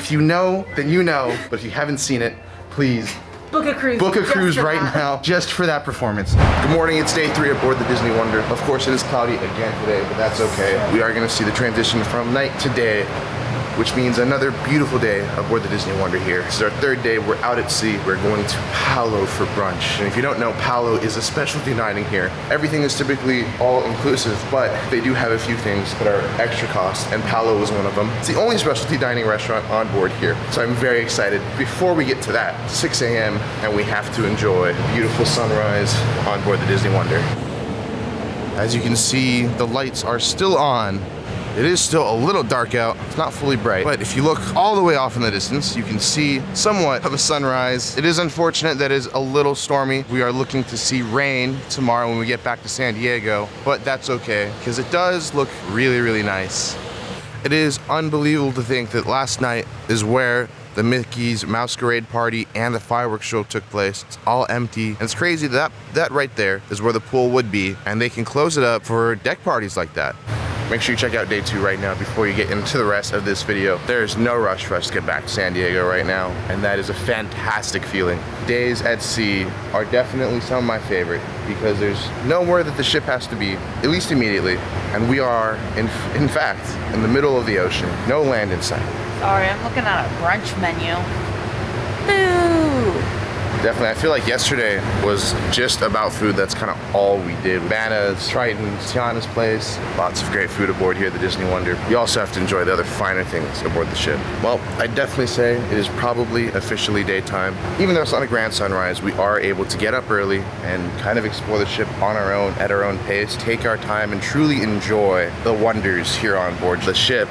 If you know, then you know. But if you haven't seen it, please book a cruise. Book a cruise right now, just for that performance. Good morning, it's day 3 aboard the Disney Wonder. Of course, it is cloudy again today, but that's okay. We are gonna see the transition from night to day, which means another beautiful day aboard the Disney Wonder here. This is our 3rd day, we're out at sea. We're going to Palo for brunch. And if you don't know, Palo is a specialty dining here. Everything is typically all inclusive, but they do have a few things that are extra cost, and Palo is one of them. It's the only specialty dining restaurant on board here, so I'm very excited. Before we get to that, 6 a.m. and we have to enjoy the beautiful sunrise on board the Disney Wonder. As you can see, the lights are still on. It is still a little dark out, it's not fully bright, but if you look all the way off in the distance, you can see somewhat of a sunrise. It is unfortunate that it is a little stormy. We are looking to see rain tomorrow when we get back to San Diego, but that's okay, because it does look really, really nice. It is unbelievable to think that last night is where the Mickey's Masquerade Party and the fireworks show took place. It's all empty, and it's crazy that right there is where the pool would be, and they can close it up for deck parties like that. Make sure you check out day 2 right now before you get into the rest of this video. There is no rush for us to get back to San Diego right now, and that is a fantastic feeling. Days at sea are definitely some of my favorite because there's nowhere that the ship has to be, at least immediately, and we are, in fact, in the middle of the ocean. No land in sight. Sorry, I'm looking at a brunch menu. Food! Definitely, I feel like yesterday was just about food. That's kind of all we did. Bananas, Triton, Tiana's place. Lots of great food aboard here at the Disney Wonder. You also have to enjoy the other finer things aboard the ship. Well, I'd definitely say it is probably officially daytime. Even though it's not a grand sunrise, we are able to get up early and kind of explore the ship on our own, at our own pace, take our time, and truly enjoy the wonders here on board the ship.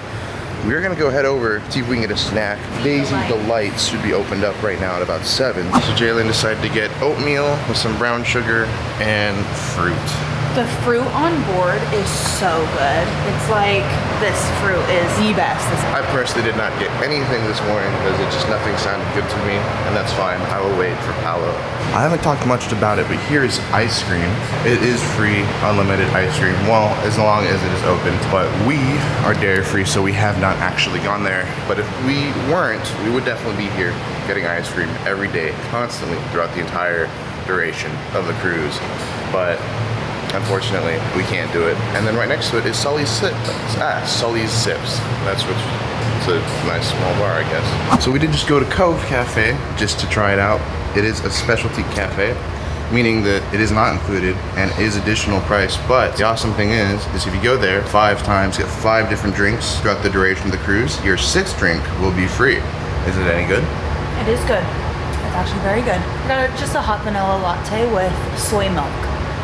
We're gonna go head over, see if we can get a snack. Daisy Delights should be opened up right now at about 7. So Jalen decided to get oatmeal with some brown sugar and fruit. The fruit on board is so good. It's like, this fruit is the best. I personally did not get anything this morning because nothing sounded good to me, and that's fine. I will wait for Palo. I haven't talked much about it, but here is ice cream. It is free, unlimited ice cream. Well, as long as it is open. But we are dairy free, so we have not actually gone there. But if we weren't, we would definitely be here getting ice cream every day, constantly, throughout the entire duration of the cruise. But unfortunately, we can't do it. And then right next to it is Sully's Sips. Sully's Sips. That's what, it's a nice small bar, I guess. So we did just go to Cove Cafe just to try it out. It is a specialty cafe, meaning that it is not included and is additional price. But the awesome thing is if you go there 5 times, get 5 different drinks throughout the duration of the cruise, your 6th drink will be free. Is it any good? It is good. It's actually very good. I got just a hot vanilla latte with soy milk,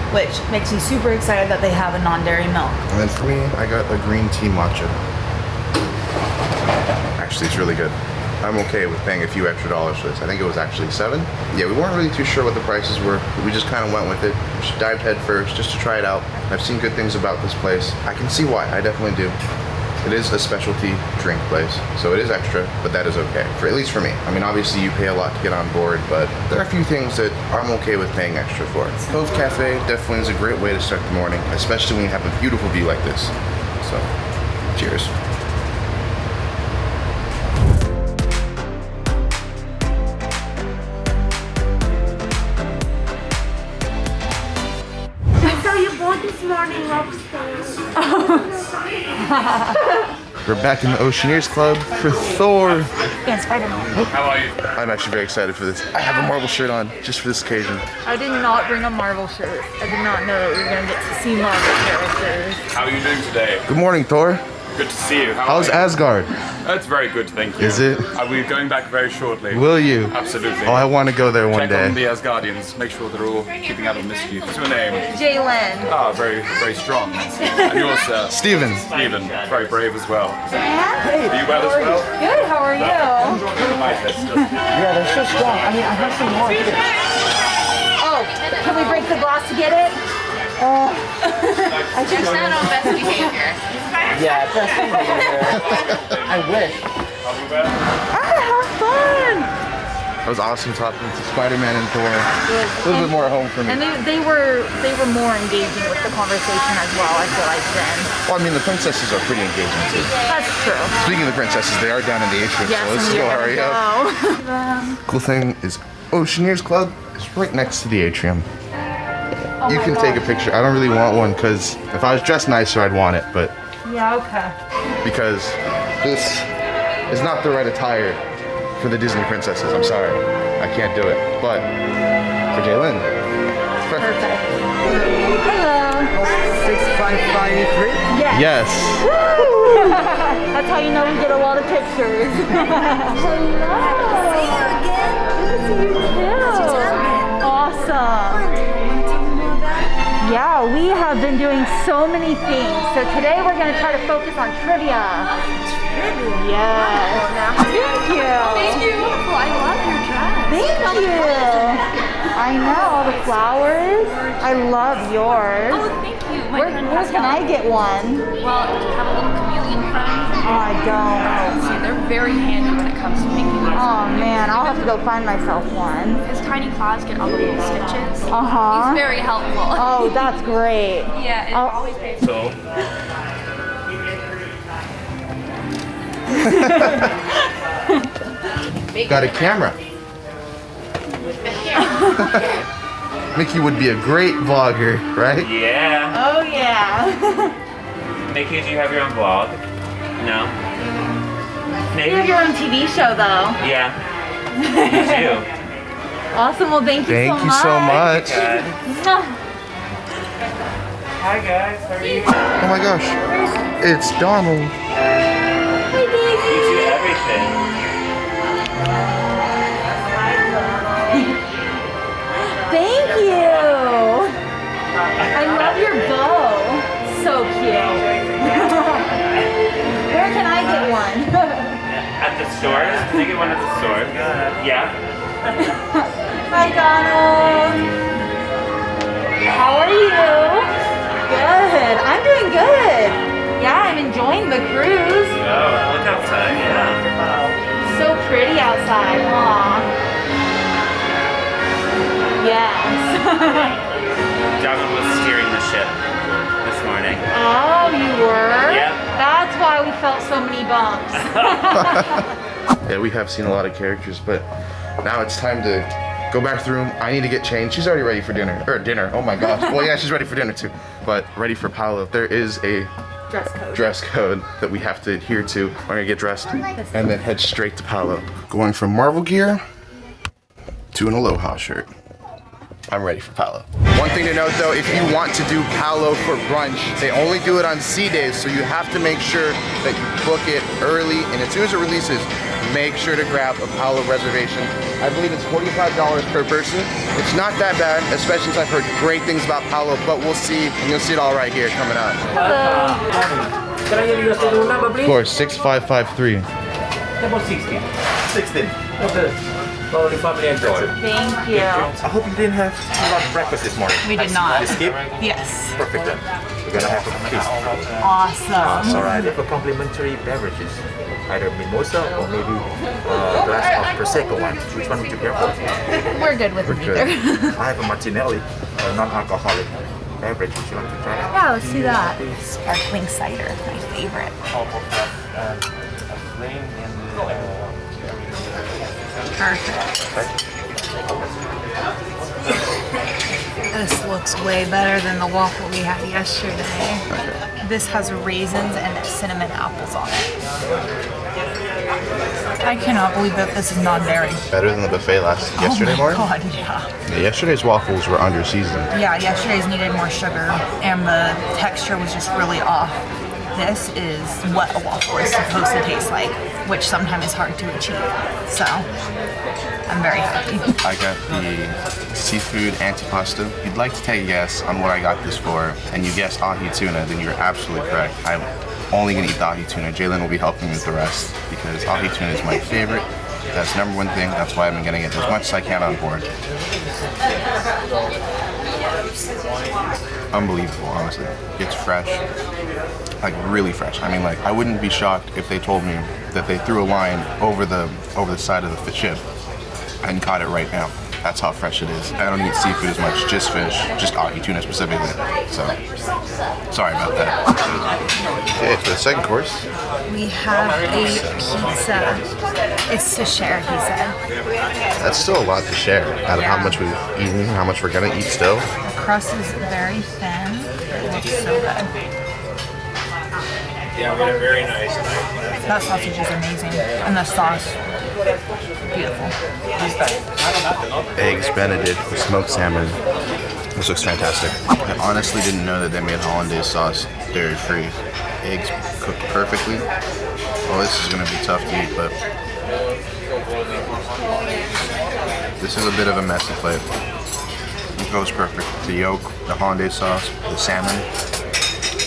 which makes me super excited that they have a non-dairy milk. And then for me, I got a green tea matcha. Actually, it's really good. I'm okay with paying a few extra dollars for this. I think it was actually 7. Yeah, we weren't really too sure what the prices were. We just kind of went with it. Just dived head first just to try it out. I've seen good things about this place. I can see why, I definitely do. It is a specialty drink place, so it is extra, but that is okay, at least for me. I mean, obviously you pay a lot to get on board, but there are a few things that I'm okay with paying extra for. Cove Cafe definitely is a great way to start the morning, especially when you have a beautiful view like this. So, cheers. This morning upstairs. We're back in the Oceaneers Club for Thor. Yeah, Spider-Man. How are you? I'm actually very excited for this. I have a Marvel shirt on just for this occasion. I did not bring a Marvel shirt. I did not know that we were going to get to see Marvel characters. How are you doing today? Good morning, Thor. Good to see you. How's Asgard? It's very good, thank you. Is it? We're going back very shortly. Will you? Absolutely. Oh, I want to go there one Check day. on the Asgardians, make sure they're all keeping out of mischief. What's your name? Jalen. Ah, very, very strong. And yours, sir? Steven. Stephen, very brave as well. Hey, Are you well as well? good, how are you? Yeah, they're so strong. I mean, I have some more. Oh, can we break the glass to get it? I just not on best behavior. Yeah, best behavior. I wish. Have fun! It was awesome talking to Spider-Man and Thor. A little bit more home for me. And they were more engaging with the conversation as well, I feel like then. Well, I mean, the princesses are pretty engaging too. That's true. Speaking of the princesses, they are down in the atrium, Yes, so let's and go we're hurry gonna up. Cool thing is Oceaneers Club is right next to the atrium. Oh You my can take a gosh. picture. I don't really want one because if I was dressed nicer, I'd want it, but Yeah, okay. because this is not the right attire for the Disney princesses. I'm sorry. I can't do it. But for Jaylin, it's perfect. Perfect. Hello. 6553. Yes. Yes. That's how you know we get a lot of pictures. Hello. See you again. Good to see you too. Awesome. Yeah, we have been doing so many things. So today we're going to try to focus on trivia. Trivia? Yes. Thank you. Thank you. Beautiful. I love your dress. Thank you. I know, all the flowers. I love yours. Oh, thank you. My Where friend has can I get one? Well, do you have a little chameleon friend? Oh, I don't. See, they're very handy when it comes to making these. Oh man, I'll have to go find myself one. His tiny claws get all the little stitches. Uh-huh. He's very helpful. Oh, that's great. Yeah, it Oh. always pays. So, Got a camera. Mickey would be a great vlogger, right? Yeah. Oh yeah. Mickey, do you have your own vlog? No? You Maybe? have your own TV show though. Yeah. You do. Awesome, well thank you Thank so you much. so much. Good. Hi guys, how are you? Oh my gosh. It's Donald. You do everything. Thank you. I love your bow. So cute. Where can I get one? At the store? Can I get one at the store? Yeah. Hi Donald. How are you? Good. I'm doing good. Yeah, I'm enjoying the cruise. Oh, look outside, yeah. So pretty outside, huh? Yes. Donald was steering the ship this morning. Oh, you were? Yep. That's why we felt so many bumps. Yeah, we have seen a lot of characters, but now it's time to go back to the room. I need to get changed. She's already ready for dinner. Oh my gosh. Well, yeah, she's ready for dinner too. But ready for Palo. There is a dress code that we have to adhere to. We're gonna get dressed and then head straight to Palo. Going from Marvel gear to an Aloha shirt. I'm ready for Palo. One thing to note though, if you want to do Palo for brunch, they only do it on C days, so you have to make sure that you book it early, and as soon as it releases, make sure to grab a Palo reservation. I believe it's $45 per person. It's not that bad, especially since I've heard great things about Palo, but we'll see, and you'll see it all right here coming up. Can I give you the room number, Of please? course, 6553. Number 16. 16. Okay. For the family and joy. Thank you. I hope you didn't have too much breakfast this morning. We did not. You skip? Yes. Perfect then. We're gonna have a feast. Awesome. All right. We have a complimentary beverages. Either mimosa or maybe a glass of Prosecco wine. Which one would you prefer? We're good with good. either. I have a Martinelli, a non-alcoholic beverage. Would you like to try it? Yeah, let's do that. Sparkling cider, my favorite. Perfect. This looks way better than the waffle we had yesterday. This has raisins and cinnamon apples on it. I cannot believe that this is non-dairy. Better than the buffet yesterday Oh my morning? god, yeah. Yeah, yesterday's waffles were under seasoned. Yeah, yesterday's needed more sugar and the texture was just really off. This is what a waffle is supposed to taste like, which sometimes is hard to achieve. So, I'm very happy. I got the seafood antipasto. If you'd like to take a guess on what I got this for, and you guessed ahi tuna, then you're absolutely correct. I'm only gonna eat the ahi tuna. Jalen will be helping me with the rest because ahi tuna is my favorite. That's number one thing. That's why I've been getting it as much as I can on board. Unbelievable, honestly. It's fresh, like really fresh. I mean, like I wouldn't be shocked if they told me that they threw a line over the side of the ship and caught it right now. That's how fresh it is. I don't eat seafood as much, just fish, just ahi tuna specifically. So, sorry about that. Okay, for the second course, We have a pizza. It's to share, he said. that's still a lot to share out of how Yeah. much we've eaten, how much we're gonna eat still. The crust is very thin. It looks so good. Yeah, we had a very nice night. That sausage is amazing. And the sauce, beautiful. Eggs Benedict with smoked salmon. This looks fantastic. I honestly didn't know that they made hollandaise sauce dairy-free. Eggs cooked perfectly. Oh, this is gonna be tough to eat, but this is a bit of a messy plate. It goes perfect. The yolk, the hollandaise sauce, the salmon.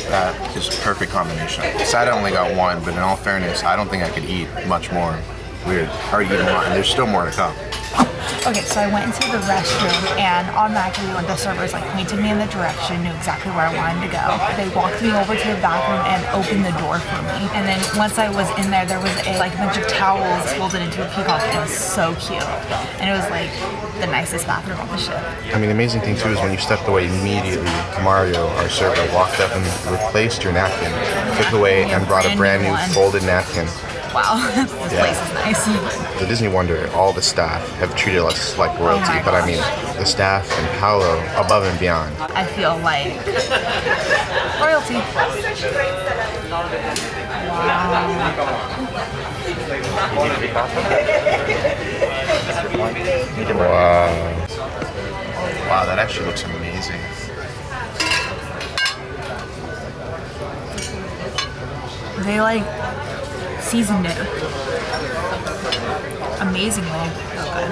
That is a perfect combination. Sad I only got one, but in all fairness, I don't think I could eat much more. Weird. I already eaten a lot, and there's still more to come. Okay, so I went into the restroom and automatically when the servers like pointed me in the direction, knew exactly where I wanted to go. They walked me over to the bathroom and opened the door for me. And then once I was in there was a bunch of towels folded into a peacock and it was so cute. And it was like the nicest bathroom on the ship. I mean, the amazing thing too is when you stepped away immediately, Mario, our server, walked up and replaced your napkin, took away and brought a brand new one. folded napkin. Wow, this place is nice. The Disney Wonder, all the staff have treated us like royalty, Oh my but I mean, the staff and Palo above and beyond. I feel like royalty. Wow. Wow, that actually looks amazing. They seasoned it amazingly. Okay.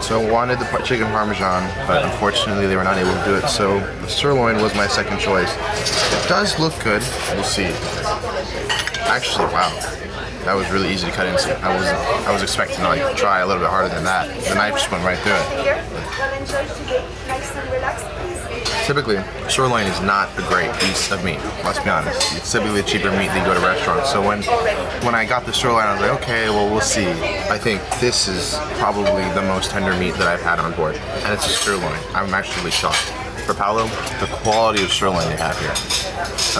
So I wanted the chicken parmesan, but unfortunately they were not able to do it. So the sirloin was my second choice. It does look good. We'll see. Actually, wow, that was really easy to cut into. I was expecting to try a little bit harder than that. The knife just went right through it. Typically, sirloin is not a great piece of meat. Let's be honest. It's typically a cheaper meat than you go to restaurants. So when I got the sirloin, I was like, okay, well, we'll see. I think this is probably the most tender meat that I've had on board, and it's a sirloin. I'm actually shocked. For Palo, the quality of sirloin they have here,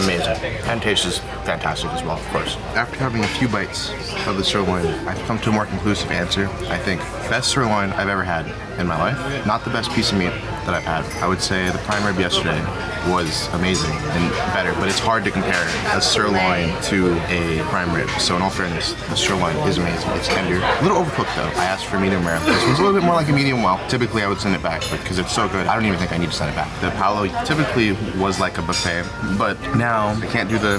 amazing. And taste is fantastic as well, of course. After having a few bites of the sirloin, I've come to a more conclusive answer. I think best sirloin I've ever had in my life. Not the best piece of meat that I've had. I would say the prime rib yesterday was amazing and better, but it's hard to compare a sirloin to a prime rib. So in all fairness, the sirloin is amazing. It's tender. A little overcooked though. I asked for medium rare. This one's a little bit more like a medium well. Typically I would send it back, but because it's so good, I don't even think I need to send it back. The Palo typically was like a buffet, but now they can't do the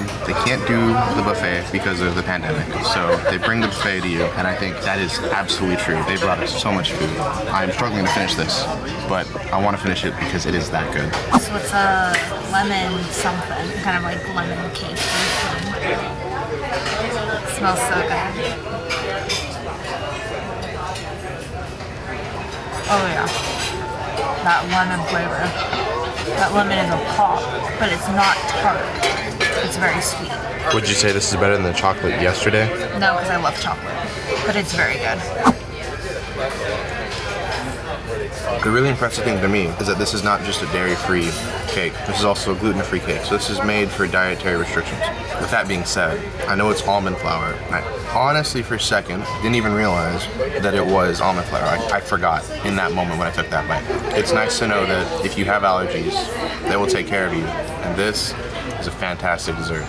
buffet because of the pandemic. So they bring the buffet to you, and I think that is absolutely true. They brought us so much food. I'm struggling to finish this, but I want to finish it because it is that good. So it's a lemon something, kind of like lemon cake. Smells so good. Oh yeah, that lemon flavor. That lemon is a pop, but it's not tart. It's very sweet. Would you say this is better than the chocolate yesterday? No, because I love chocolate, but it's very good. The really impressive thing to me is that this is not just a dairy-free cake. This is also a gluten-free cake. So this is made for dietary restrictions. With that being said, I know it's almond flour. I honestly, for a second, didn't even realize that it was almond flour. I forgot in that moment when I took that bite. It's nice to know that if you have allergies, they will take care of you. And this is a fantastic dessert.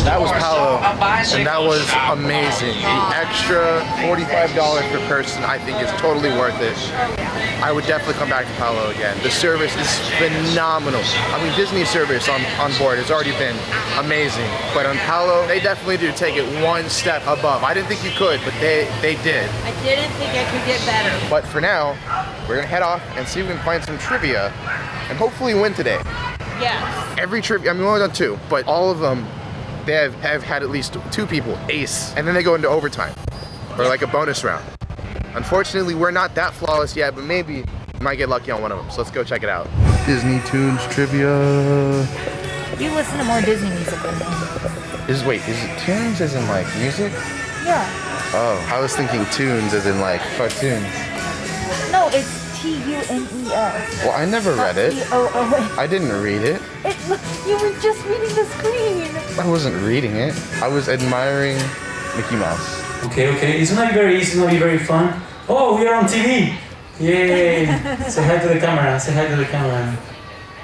That was Palo, and that was amazing. The extra $45 per person, I think, is totally worth it. I would definitely come back to Palo again. The service is phenomenal. I mean, Disney service on board has already been amazing, but on Palo, they definitely do take it one step above. I didn't think you could, but they did. I didn't think I could get better. But for now, we're gonna head off and see if we can find some trivia, and hopefully win today. Yes. Every trivia, I mean, we've only done 2, but all of them, they have had at least 2 people ace, and then they go into overtime, or like a bonus round. Unfortunately, we're not that flawless yet, but maybe we might get lucky on one of them, so let's go check it out. Disney Tunes trivia. You listen to more Disney music than me. Wait, is it tunes as in like music? Yeah. Oh, I was thinking tunes as in like cartoons. No, it's Tunes. Well, I never read it. T-O-O-N. I didn't read it. You were just reading the screen. I wasn't reading it. I was admiring Mickey Mouse. Okay. It's not very easy, it's not very fun. Oh, we are on TV. Yay. Say hi to the camera.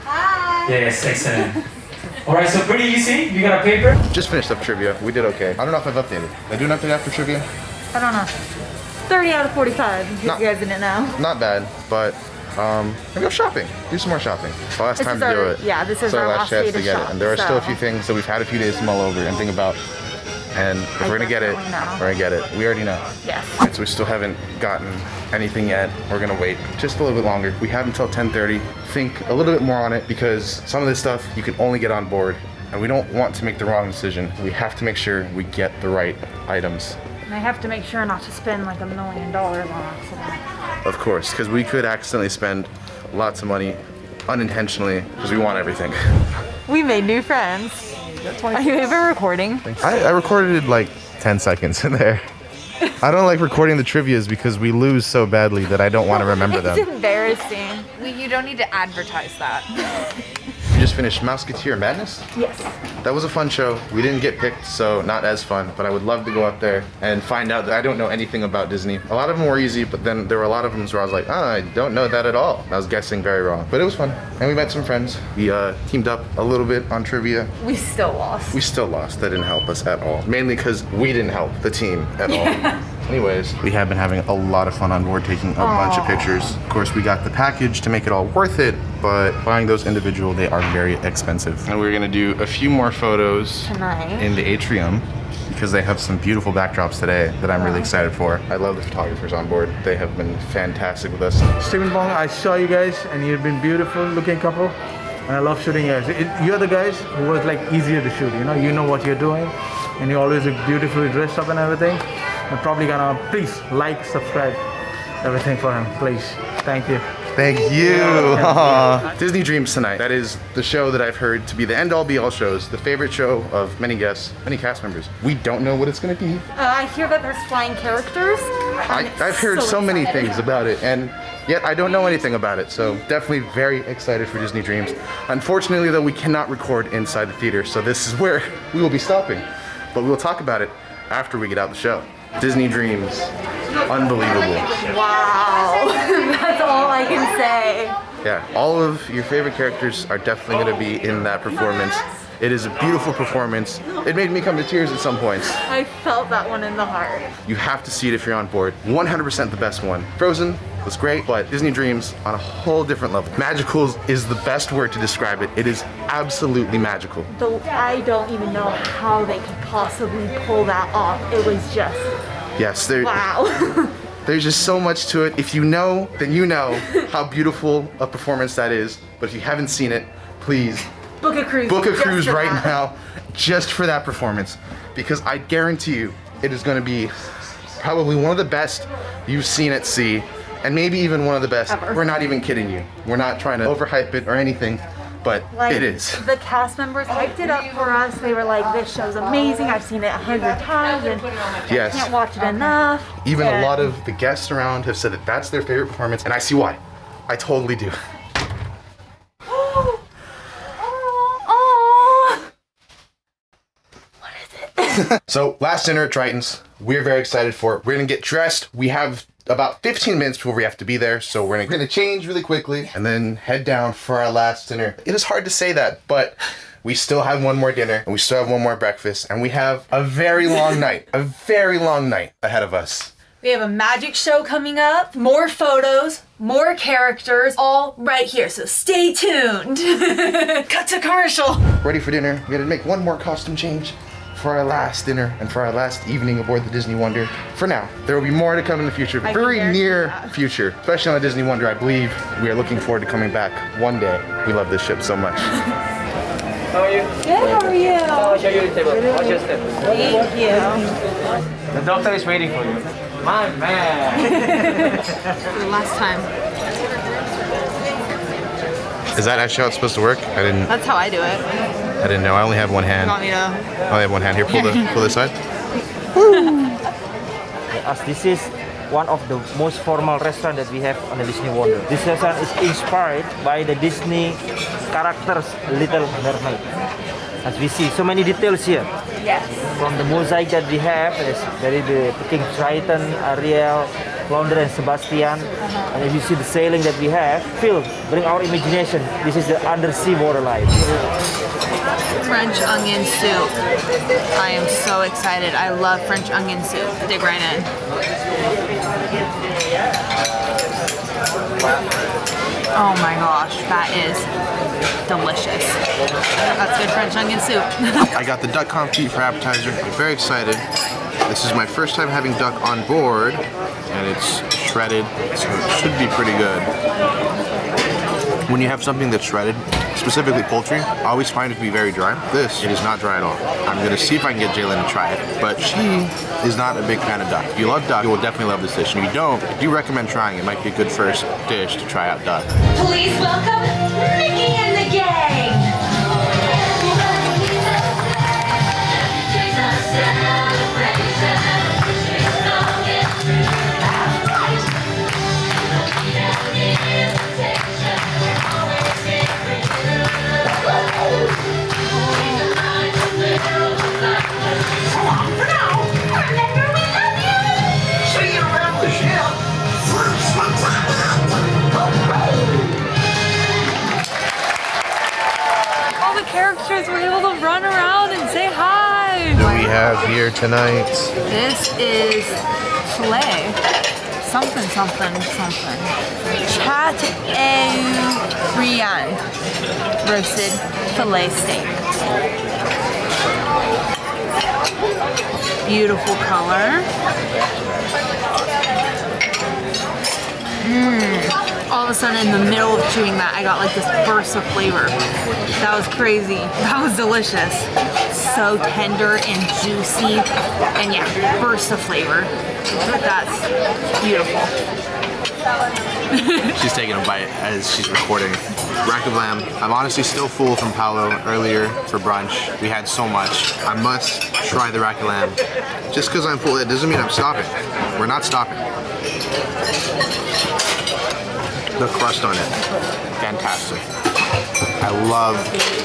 Hi. Yes, excellent. All right, so pretty easy. You got a paper? Just finished up trivia. We did okay. I don't know if I've updated. Did I do an update after trivia? I don't know. 30 out of 45, in case Not- you guys didn't know. Not bad, but maybe go shopping. Do some more shopping. The last This time is to do our- it. yeah, this is so our last last chance day to to get shop, it. And there are still a so- few things that we've had a few days to mull over and think about. And if we're gonna get it, definitely know. we're gonna get it. We already know. Yes. Right, so we still haven't gotten anything yet. We're gonna wait just a little bit longer. We have until 10:30. Think a little bit more on it because some of this stuff you can only get on board, and we don't want to make the wrong decision. We have to make sure we get the right items. And I have to make sure not to spend like $1 million on accident. Of course, because we could accidentally spend lots of money unintentionally because we want everything. We made new friends. Are you even recording? I recorded like 10 seconds in there. I don't like recording the trivias because we lose so badly that I don't want to remember them. It's embarrassing. You don't need to advertise that. You just finished Musketeer Madness? Yes. That was a fun show. We didn't get picked, so not as fun, but I would love to go up there and find out that I don't know anything about Disney. A lot of them were easy, but then there were a lot of them where I was like, I don't know that at all. I was guessing very wrong, but it was fun. And we met some friends. We teamed up a little bit on trivia. We still lost. We still lost. That didn't help us at all. Mainly because we didn't help the team at all. Anyways, we have been having a lot of fun on board, taking a bunch of pictures. Of course, we got the package to make it all worth it, but buying those individual, they are very expensive. And we're gonna do a few more photos Tonight. in the atrium because they have some beautiful backdrops today that I'm really excited for. I love the photographers on board. They have been fantastic with us. Stephen Bong, I saw you guys and you've been beautiful looking couple. And I love shooting you guys. You're the guys who was like easier to shoot, you know what you're doing. And you always look beautifully dressed up and everything. I'm probably gonna, please like, subscribe, everything for him, please. Thank you. Thank you. Aw. Disney Dreams tonight. That is the show that I've heard to be the end-all be-all shows, the favorite show of many guests, many cast members. We don't know what it's gonna be. I hear that there's flying characters. I've heard so many things about it, and yet I don't know anything about it, so definitely very excited for Disney Dreams. Unfortunately, though, we cannot record inside the theater, so this is where we will be stopping. But we will talk about it after we get out the show. Disney Dreams. Unbelievable. Wow. That's all I can say. Yeah, all of your favorite characters are definitely going to be in that performance. It is a beautiful performance. It made me come to tears at some points. I felt that one in the heart. You have to see it if you're on board. 100% the best one. Frozen was great, but Disney Dreams on a whole different level. Magical is the best word to describe it. It is absolutely magical. Though I don't even know how they could possibly pull that off. It was just, Yes, wow. there's just so much to it. If you know, then you know how beautiful a performance that is. But if you haven't seen it, please Book a cruise. book a just cruise for right that. now just for that performance, because I guarantee you it is going to be probably one of the best you've seen at sea, and maybe even one of the best. Ever. We're not even kidding you. We're not trying to overhype it or anything, but Like, it is. The cast members hyped it up for us. They were like, this show's amazing. I've seen it 100 times and Yes. I can't watch it enough. Even a And lot of the guests around have said that that's their favorite performance, and I see why. I totally do. Oh. So, last dinner at Triton's. We're very excited for it. We're gonna get dressed. We have about 15 minutes before we have to be there, so we're gonna change really quickly and then head down for our last dinner. It is hard to say that, but we still have one more dinner and we still have one more breakfast, and we have a very long night, a very long night ahead of us. We have a magic show coming up, more photos, more characters, all right here, so stay tuned. Cut to commercial. Ready for dinner. We gotta make one more costume change for our last dinner and for our last evening aboard the Disney Wonder. For now, there will be more to come in the future, I very can guarantee near that. future, especially on the Disney Wonder. I believe we are looking forward to coming back one day. We love this ship so much. How are you? Good, how are you? I'll show you the table. Watch your step. Thank you. The doctor is waiting for you. My man. Last time. Is that actually how it's supposed to work? I didn't. That's how I do it. I didn't know. I only have one hand. You want me to? I only have one hand. Here, pull this side. As this is one of the most formal restaurants that we have on the Disney Wonder. This restaurant is inspired by the Disney characters Little Mermaid. As we see, so many details here. Yes. From the mosaic that we have, there is the King Triton, Ariel, Flounder and Sebastian. And if you see the sailing that we have, bring our imagination. This is the undersea water life. French onion soup. I am so excited. I love French onion soup. Dig right in. Oh my gosh, that is delicious. That's good French onion soup. I got the duck confit for appetizer. I'm very excited. This is my first time having duck on board, and it's shredded, so it should be pretty good. When you have something that's shredded, specifically poultry, I always find it to be very dry. This, it is not dry at all. I'm gonna see if I can get Jalen to try it, but she is not a big fan of duck. If you love duck, you will definitely love this dish. And if you don't, I do recommend trying it. It might be a good first dish to try out duck. Please welcome Mickey and the gang! All the characters were able to run around and say hi. What do we have here tonight? This is filet. Something. Triton roasted filet steak. Beautiful color. All of a sudden in the middle of chewing that, I got like this burst of flavor. That was crazy. That was delicious. So tender and juicy. And yeah, burst of flavor. That's beautiful. She's taking a bite as she's recording. Rack of lamb. I'm honestly still full from Palo earlier for brunch. We had so much. I must try the rack of lamb. Just because I'm full, it doesn't mean I'm stopping. We're not stopping. The crust on it, fantastic. I love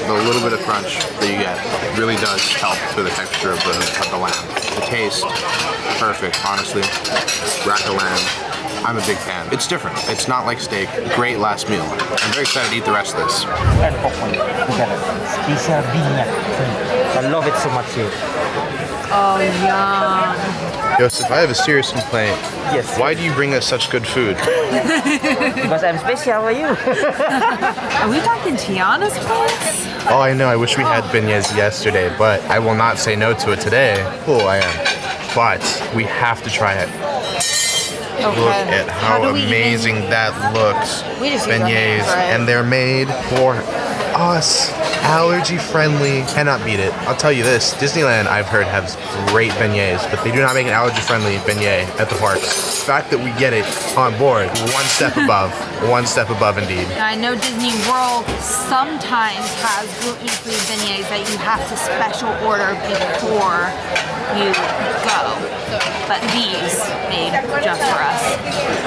the little bit of crunch that you get. It really does help to the texture of the lamb. The taste, perfect, honestly. Rack of lamb, I'm a big fan. It's different. It's not like steak. Great last meal. I'm very excited to eat the rest of this. And popcorn together. Special vignette. I love it so much here. Oh, yum. Joseph, I have a serious complaint. Yes. Why do you bring us such good food? Because I'm special for you. Are we talking Tiana's place? Oh, I know. I wish we had beignets yesterday, but I will not say no to it today. Oh, I am. But we have to try it. Okay. Look at how amazing that looks. We just use our hands, Beignets, right? and they're made for us. Allergy friendly. Cannot beat it. I'll tell you this, Disneyland I've heard has great beignets, but they do not make an allergy friendly beignet at the parks. The fact that we get it on board, one step above indeed. I know Disney World sometimes has gluten-free beignets that you have to special order before you go, but these made just for us.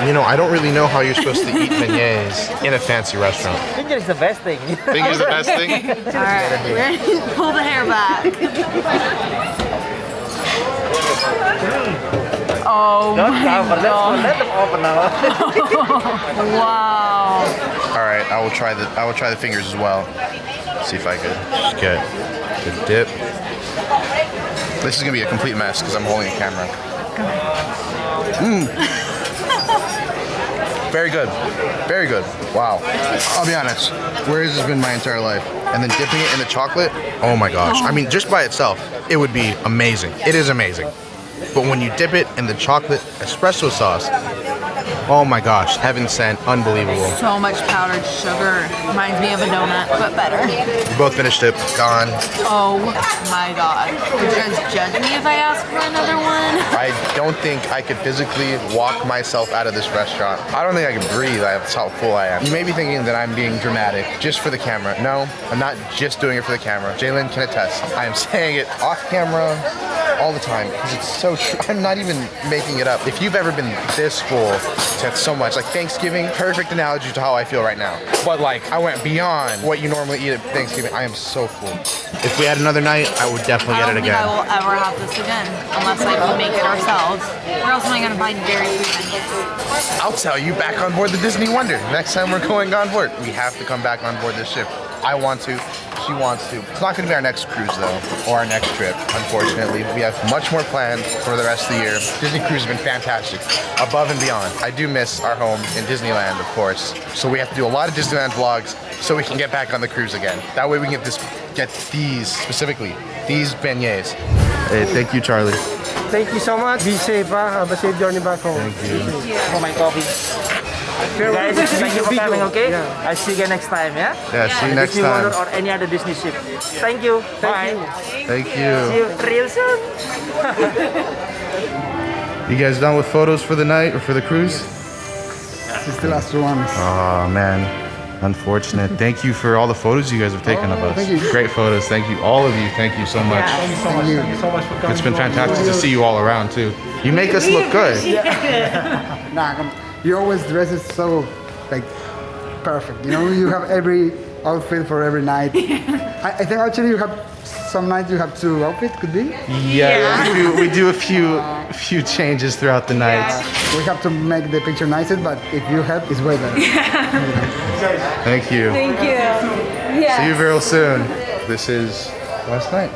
You know, I don't really know how you're supposed to eat beignets in a fancy restaurant. Finger is the best thing. Finger is the best thing? Alright, we're gonna pull the hair back. Oh Don't my cover. god. Let them open now. Wow. Alright, I will try the fingers as well. See if I could just get the dip. This is gonna be a complete mess because I'm holding a camera. Very good. Very good. Wow. I'll be honest. Where has this been my entire life? And then dipping it in the chocolate, oh my gosh. I mean, just by itself, it would be amazing. It is amazing. But when you dip it in the chocolate espresso sauce, Oh my gosh, heaven sent, unbelievable. So much powdered sugar. Reminds me of a donut, but better. We both finished it, gone. Oh my god. Would you guys judge me if I asked for another one? I don't think I could physically walk myself out of this restaurant. I don't think I can breathe. That's how full I am. You may be thinking that I'm being dramatic just for the camera. No, I'm not just doing it for the camera. Jalen can attest. I am saying it off camera all the time because it's so true. I'm not even making it up. If you've ever been this full, that's so much. Like Thanksgiving, perfect analogy to how I feel right now. But like, I went beyond what you normally eat at Thanksgiving. I am so full. If we had another night, I would definitely get it again. I don't think I will ever have this again, unless like we make it ourselves. Where else am I gonna find dairy free menus? I'll tell you back on board the Disney Wonder. Next time we're going on board, we have to come back on board this ship. I want to, she wants to. It's not gonna be our next cruise though, or our next trip, unfortunately. We have much more planned for the rest of the year. Disney cruise has been fantastic, above and beyond. I do miss our home in Disneyland, of course. So we have to do a lot of Disneyland vlogs so we can get back on the cruise again. That way we can get these, specifically, these beignets. Hey, thank you, Charlie. Thank you so much. Be safe, have a safe journey back home. Thank you. For my coffee. Guys, thank you for coming, okay? Yeah. I'll see you again next time, yeah? Yeah, see you next Disney time. Wonder or any other Disney ship. Thank you. Bye. Thank you. See you real soon. You guys done with photos for the night or for the cruise? This is the last one. Oh man, unfortunate. Thank you for all the photos you guys have taken of us. Thank you. Great photos. Thank you, all of you. Thank you so much. Thank you so much. Thank you so much for coming. It's been fantastic to see you all around too. You make us look good. Nah, you always dress it so like perfect. You know, you have every outfit for every night. I think actually you have some nights you have two outfits. Could be. Yeah. We do a few changes throughout the night. We have to make the picture nicer, but if you help, it's way better. Thank you. Thank you. Yes. See you real soon. This is last night.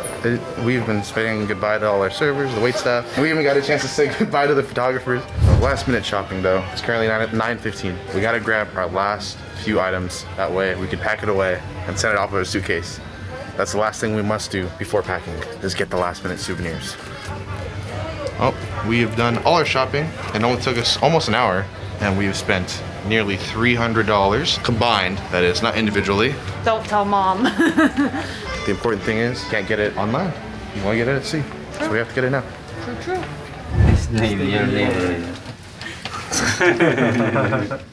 We've been saying goodbye to all our servers, the waitstaff. We even got a chance to say goodbye to the photographers. Last minute shopping though. It's currently 9:15. We gotta grab our last few items. That way we can pack it away and send it off with a suitcase. That's the last thing we must do before packing, is get the last minute souvenirs. Oh, we have done all our shopping. It only took us almost an hour and we've spent nearly $300 combined, that is, not individually. Don't tell mom. The important thing is, you can't get it online. You want to get it at sea. So we have to get it now. True.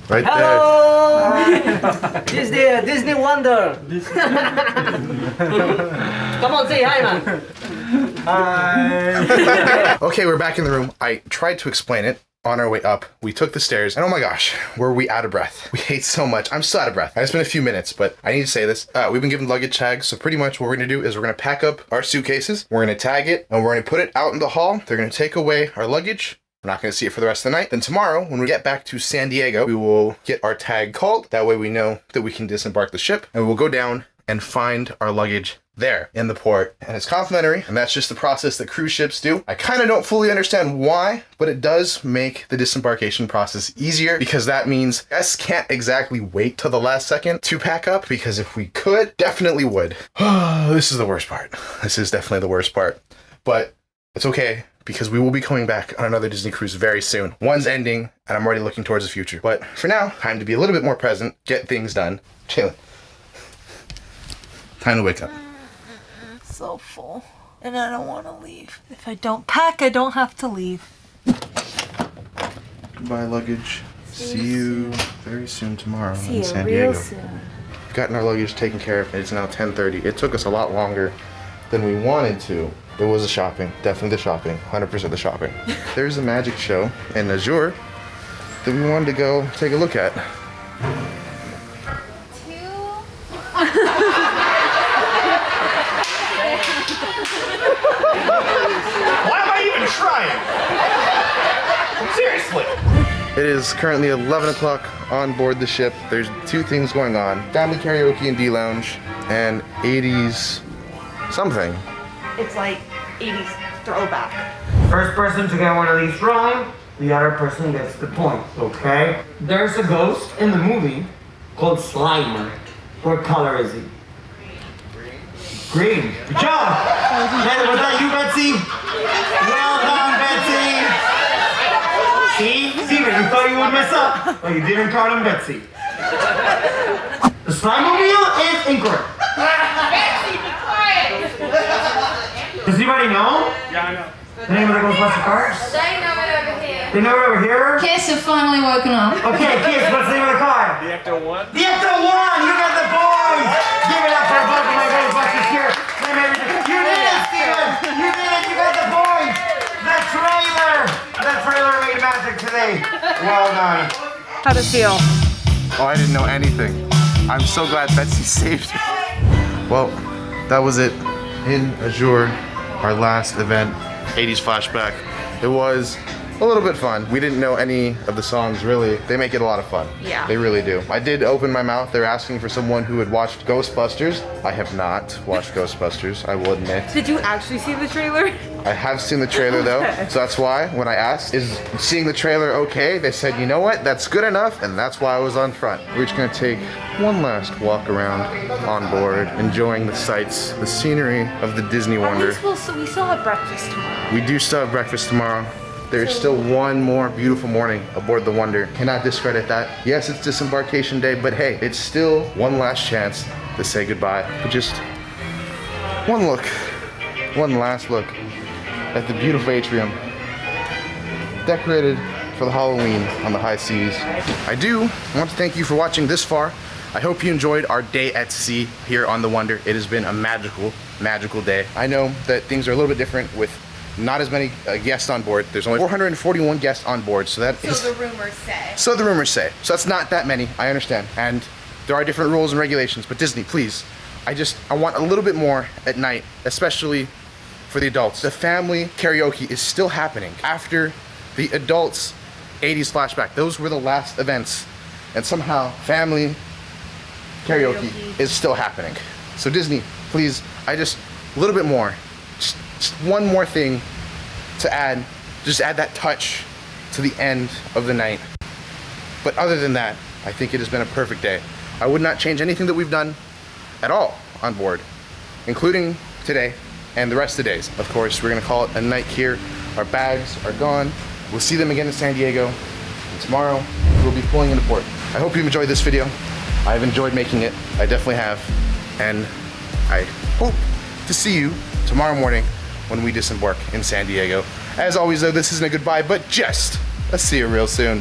Right Hello! This is Disney Wonder. Come on, say hi, man. there. Okay, we're back in the room. I tried to explain it. On our way up, we took the stairs, and oh my gosh, were we out of breath. We ate so much. I'm still out of breath. It's been a few minutes, but I need to say this. We've been given luggage tags, so pretty much what we're gonna do is we're gonna pack up our suitcases, we're gonna tag it, and we're gonna put it out in the hall. They're gonna take away our luggage. We're not gonna see it for the rest of the night. Then tomorrow, when we get back to San Diego, we will get our tag called. That way we know that we can disembark the ship, and we'll go down and find our luggage there in the port, and it's complimentary, and that's just the process that cruise ships do. I kind of don't fully understand why, but it does make the disembarkation process easier, because that means guests can't exactly wait till the last second to pack up, because if we could, definitely would. This is the worst part. This is definitely the worst part, but it's okay, because we will be coming back on another Disney cruise very soon. One's ending, and I'm already looking towards the future. But for now, time to be a little bit more present, get things done. Jalen, time to wake up. So full, and I don't want to leave. If I don't pack, I don't have to leave. Goodbye, luggage. See you very soon tomorrow in San real Diego. soon. We've gotten our luggage taken care of. It's now 10:30. It took us a lot longer than we wanted to. It was the shopping, definitely the shopping, 100% the shopping. There's a magic show in Azure that we wanted to go take a look at. Why am I even trying? Seriously. It is currently 11 o'clock on board the ship. There's two things going on. Family karaoke and D-Lounge and 80s something. It's like 80s throwback. First person to get one of these wrong, the other person gets the point, okay? There's a ghost in the movie called Slimer. What color is he? Green. Good job! Man, was that you, Betsy? Well done, Betsy! See? You thought you would mess up, but you didn't count on Betsy. The Slime-mobile is incorrect. Betsy, be quiet! Does anybody know? Yeah, I know. The name of the Ghostbuster cars? They know it over here. They know it over here? Kids have finally woken up. Okay, kids, what's the name of the car? The Ecto-1? The Ecto-1! You got the boys! Give it up for both of my Ghostbusters here. You did it, Steven! You did it! You got the boys! The trailer! The trailer made magic today. Well done. How'd it feel? Oh, I didn't know anything. I'm so glad Betsy saved me. Well, that was it. In Azure, our last event, 80s flashback. It was a little bit fun. We didn't know any of the songs really. They make it a lot of fun. Yeah. They really do. I did open my mouth. They're asking for someone who had watched Ghostbusters. I have not watched Ghostbusters, I will admit. Did you actually see the trailer? I have seen the trailer though, so that's why when I asked, is seeing the trailer okay? They said, you know what, that's good enough, and that's why I was on front. We're just gonna take one last walk around on board, enjoying the sights, the scenery of the Disney Wonder. We still have breakfast tomorrow. We do still have breakfast tomorrow. There's still one more beautiful morning aboard the Wonder. Cannot discredit that. Yes, it's disembarkation day, but hey, it's still one last chance to say goodbye. But just one look, one last look at the beautiful atrium, decorated for the Halloween on the high seas. I do want to thank you for watching this far. I hope you enjoyed our day at sea here on the Wonder. It has been a magical, magical day. I know that things are a little bit different with not as many guests on board. There's only 441 guests on board, so that is... So the rumors say. So the rumors say. So that's not that many, I understand. And there are different rules and regulations, but Disney, please, I want a little bit more at night, especially for the adults. The family karaoke is still happening after the adults 80s flashback. Those were the last events, and somehow family karaoke is still happening. So Disney, please, a little bit more. Just one more thing to add. Just add that touch to the end of the night. But other than that, I think it has been a perfect day. I would not change anything that we've done at all on board, including today and the rest of the days. Of course, we're gonna call it a night here. Our bags are gone. We'll see them again in San Diego. And tomorrow, we'll be pulling into port. I hope you've enjoyed this video. I've enjoyed making it. I definitely have. And I hope to see you tomorrow morning when we disembark in San Diego. As always though, this isn't a goodbye, but just a see you real soon.